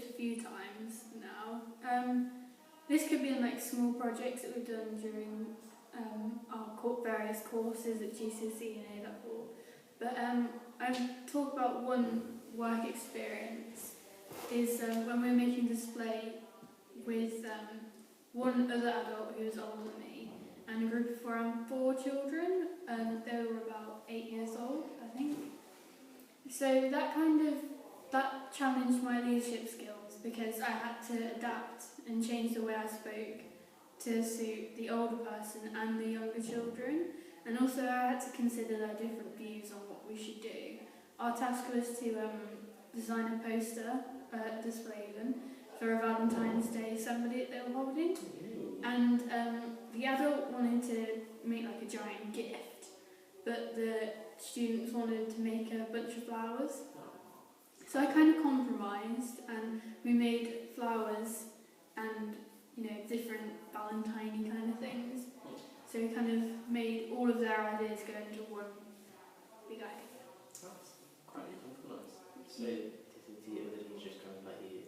internships a few times now. This could be in like small projects that we've done during our various courses at GCSE and A-level. But I talk about one work experience is when we're making a display with one other adult who was older than me and a group of around 4 children. They were about 8 years old, I think. So that challenged my leadership skills because I had to adapt and change the way I spoke to suit the older person and the younger children. And also I had to consider their different views on what we should do. Our task was to design a poster, display even, for a Valentine's Day assembly that they were holding. And the adult wanted to make like a giant gift, but the students wanted to make a bunch of flowers. So I kind of compromised and we made flowers and, you know, different Valentine-y kind of things. So we kind of made all of their ideas go into one big idea. That's quite nice. So did you just kind of like you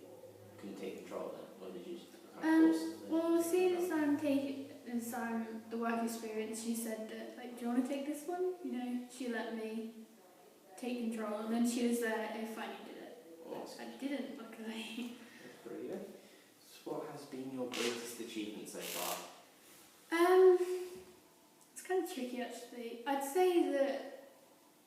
couldn't take control then, or did you just kind of force? Well, as I'm the work experience, she said that, like, do you want to take this one? You know, she let me take control, and then she was there if I needed it. Awesome. I didn't, luckily. That's pretty good. So what has been your greatest achievement so far? It's kind of tricky actually. I'd say that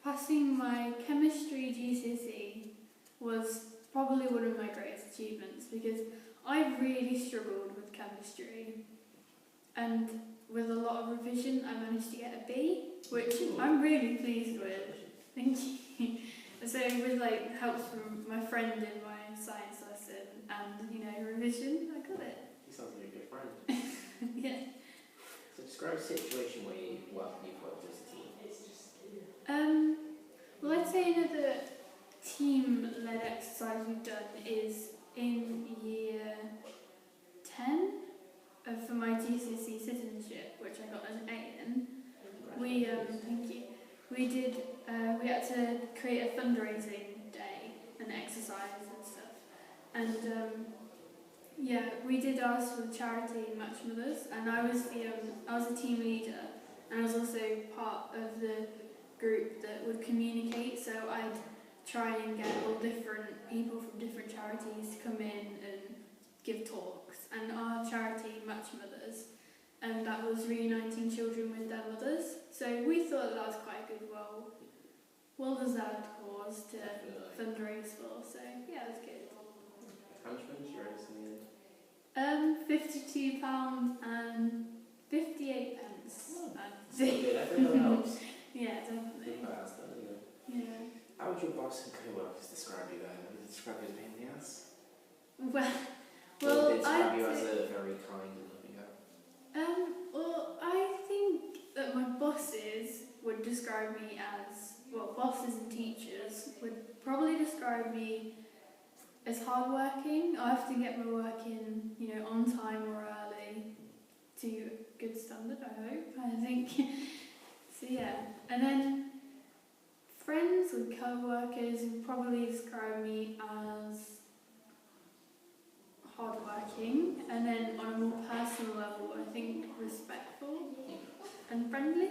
passing my chemistry GCSE was probably one of my greatest achievements because I really struggled with chemistry, and with a lot of revision I managed to get a B, which I'm really pleased with. Thank you. So with like help from my friend in my science lesson and, you know, revision, I got it. You sound like a good friend. Yeah. So describe a situation where you've worked as a team. Well, I'd say another team-led exercise we've done is in year 10 for my GCSE citizenship, which I got an A in. We thank you. We had to create a fundraising day and exercise and stuff, and yeah, we did ours for the charity Match Mothers, and I was a team leader, and I was also part of the group that would communicate. So I'd try and get all different people from different charities to come in and give talks. And our charity Match Mothers, and that was reuniting children with their mothers. So we thought that was quite a good, well-deserved cause to fundraise for. So yeah, it was good. How much money did you raise in the end? £52 and 58 pence. That's good. Everyone helps. Yeah, definitely. Yeah. How would your boss and co-workers describe you then? Would they describe you as a pain in the ass? Well, or would they describe you as a very kind and loving guy? Well, I think that my bosses would describe me as, well, bosses and teachers would probably describe me as hardworking. I have to get my work in, you know, on time or early to good standard, I think. So yeah, and then friends and co-workers would probably describe me as hardworking, and then on a more personal level, I think respectful and friendly.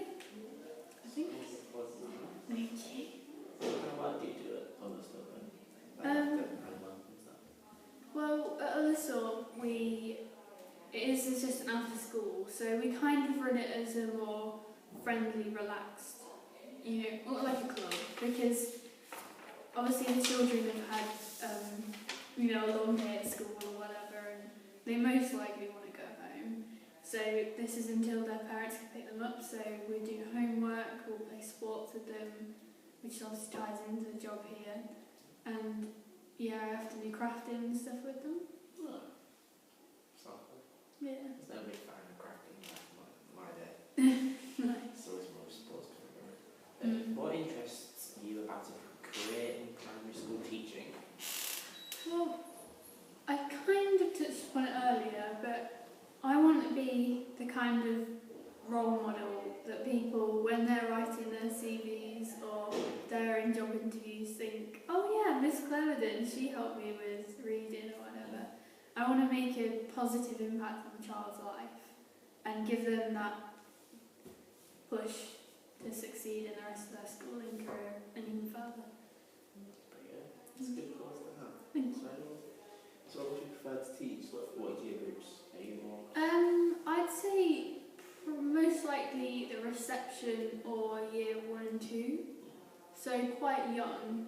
I think. Thank you. What kind of work do you do at Owen? Well, at Owen, it's just an after school, so we kind of run it as a more friendly, relaxed, you know, not like a club, because obviously the children have had, you know, a long day at school or whatever, and they most likely want to go home. So this is until their parents can pick them up, so we do homework, we'll play sports with them, which obviously ties into the job here, and yeah, I have to do crafting and stuff with them. Oh. Yeah. There's no big fan of crafting my day. Nice. It's always more sports kind of. What interests you about a career in primary school teaching? Well, I kind of touched upon it earlier, but I want to be the kind of role model that people, when they're writing their CVs or they're in job interviews, think, oh yeah, Miss Cleverdon, she helped me with reading or whatever. I want to make a positive impact on the child's life and give them that push to succeed in the rest of their schooling career and even further. Pretty good. It's a good course to have. Thank you. So what would you prefer to teach? What year groups? Are you more? I'd say most likely the reception or year 1 and 2. So quite young,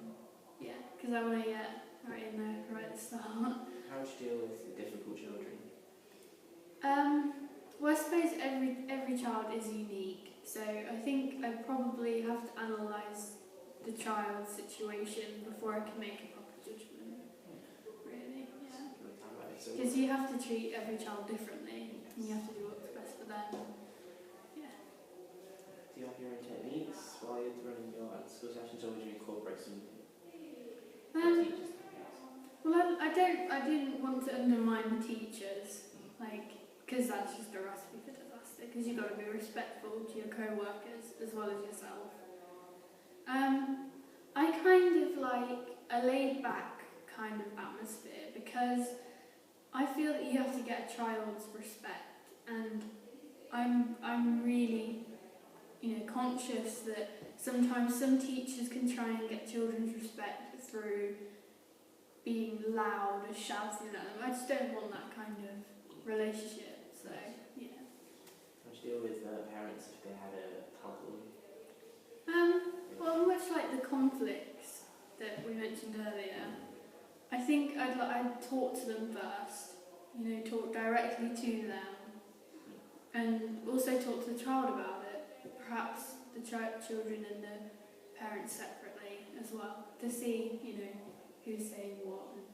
yeah, because I want to get right in there right at the start. How would you deal with the difficult children? Well, I suppose every child is unique, so I think I probably have to analyse the child's situation before I can make a proper judgment. Really, yeah. Because you have to treat every child differently, and you have to do what's best for them. Yeah. Do you have your own techniques while you're running your school sessions, or would you incorporate some teachers' techniques? Well, I didn't want to undermine the teachers, because that's just a recipe for disaster. Because you've got to be respectful to your co-workers as well as yourself. I kind of like a laid-back kind of atmosphere because I feel that you have to get a child's respect, and I'm really, conscious that sometimes some teachers can try and get children's respect through being loud or shouting at them. I just don't want that kind of relationship. So yeah. How do you deal with parents if they had a problem? Well, much like the conflicts that we mentioned earlier, I think I'd talk to them first, talk directly to them, and also talk to the child about it, perhaps the children and the parents separately as well, to see, who's saying what, and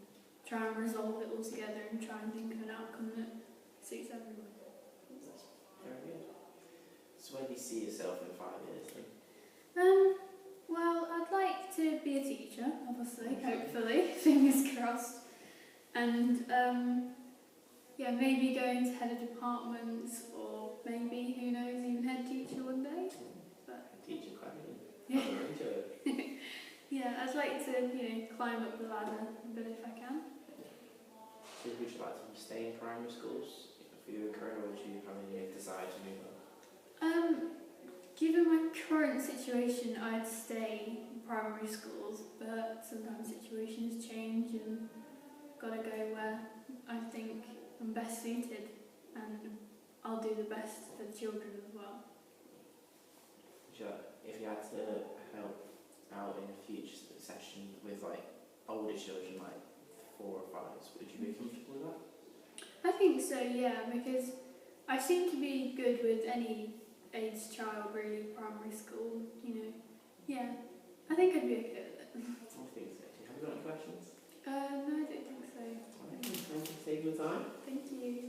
try and resolve it all together and try and think of an outcome that suits everyone. That's very good. So where do you see yourself in 5 years then? Well, I'd like to be a teacher, obviously, hopefully, fingers crossed. And, maybe going to head of departments, or maybe, who knows, even head teacher one day. But Teaching quite good. yeah. Yeah, I'd like to, climb up the ladder a bit if I can. So would you like to stay in primary schools for your career, or would you decide to move on? Given my current situation, I'd stay in primary schools, but sometimes situations change and gotta go where I think I'm best suited, and I'll do the best for the children as well. If you had to help out in a future session with older children, 4 or 5s, would you be comfortable with that? I think so, yeah, because I seem to be good with any age child, really, primary school, Yeah, I think I'd be okay with it. I think so. Have you got any questions? No, I don't think so. Thank you for taking the time. Thank you.